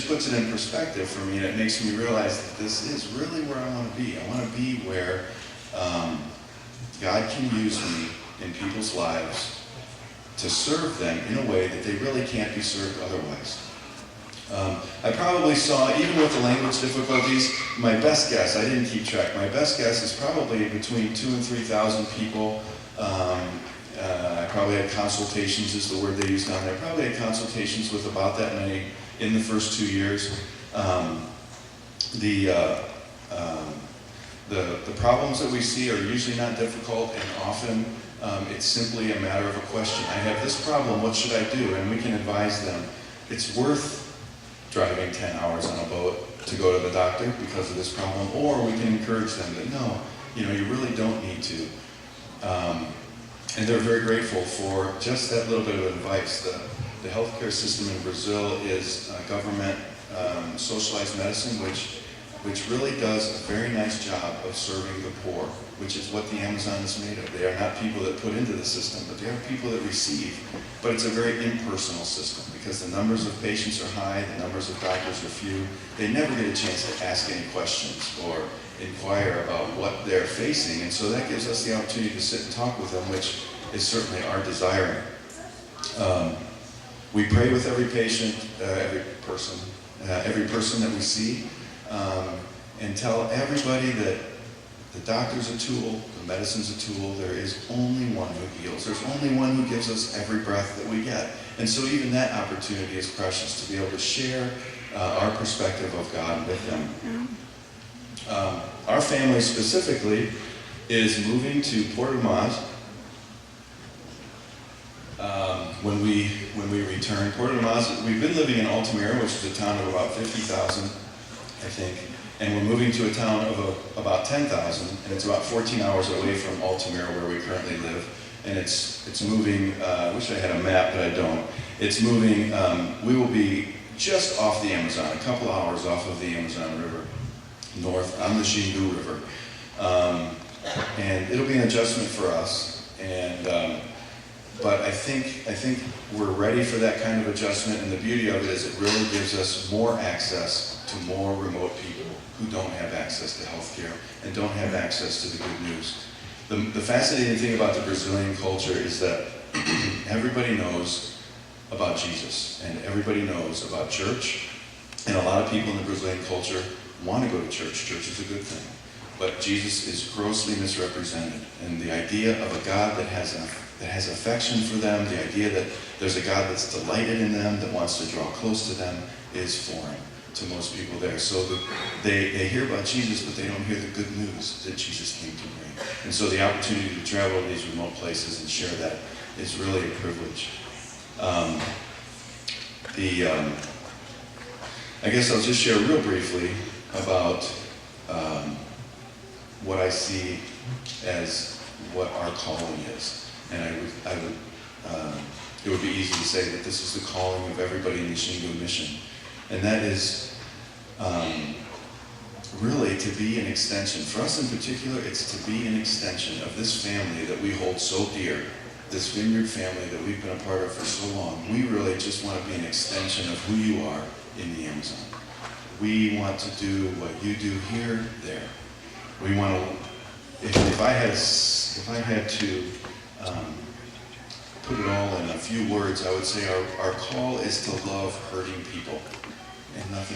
just puts it in perspective for me, and it makes me realize that this is really where I want to be. I want to be where God can use me in people's lives to serve them in a way that they really can't be served otherwise. I probably saw, even with the language difficulties, my best guess, I didn't keep track, my best guess is probably between 2,000 and 3,000 people. I probably had consultations, is the word they used down there. I probably had consultations with about that many in the first 2 years. The problems that we see are usually not difficult, and often it's simply a matter of a question. I have this problem, what should I do? And we can advise them. It's worth driving 10 hours on a boat to go to the doctor because of this problem, or we can encourage them that no, you really don't need to. And they're very grateful for just that little bit of advice. The healthcare system in Brazil is government socialized medicine, which really does a very nice job of serving the poor, which is what the Amazon is made of. They are not people that put into the system, but they are people that receive. But it's a very impersonal system because the numbers of patients are high, the numbers of doctors are few. They never get a chance to ask any questions or inquire about what they're facing, and so that gives us the opportunity to sit and talk with them, which is certainly our desire. We pray with every patient, every person that we see, and tell everybody that the doctor's a tool, the medicine's a tool, there is only one who heals. There's only one who gives us every breath that we get. And so even that opportunity is precious, to be able to share our perspective of God with them. Our family specifically is moving to Port of Maz when we return. Port of Maz, we've been living in Altamira, which is a town of about 50,000, I think, and we're moving to a town of about 10,000, and it's about 14 hours away from Altamira, where we currently live. And it's moving. I wish I had a map, but I don't. It's moving. We will be just off the Amazon, a couple hours off of the Amazon River, north on the Xungu River, and it'll be an adjustment for us. But I think we're ready for that kind of adjustment, and the beauty of it is it really gives us more access to more remote people who don't have access to healthcare and don't have access to the good news. The fascinating thing about the Brazilian culture is that everybody knows about Jesus, and everybody knows about church, and a lot of people in the Brazilian culture want to go to church. Church is a good thing. But Jesus is grossly misrepresented, and the idea of a God that has affection for them, the idea that there's a God that's delighted in them, that wants to draw close to them, is foreign to most people there. So they hear about Jesus, but they don't hear the good news that Jesus came to bring. And so the opportunity to travel to these remote places and share that is really a privilege. I guess I'll just share real briefly about what I see as what our calling is. And it would be easy to say that this is the calling of everybody in the Xungu mission. And that is really to be an extension. For us in particular, it's to be an extension of this family that we hold so dear, this Vineyard family that we've been a part of for so long. We really just want to be an extension of who you are in the Amazon. We want to do what you do here, there. We want to, if I had to put it all in a few words, I would say our call is to love hurting people.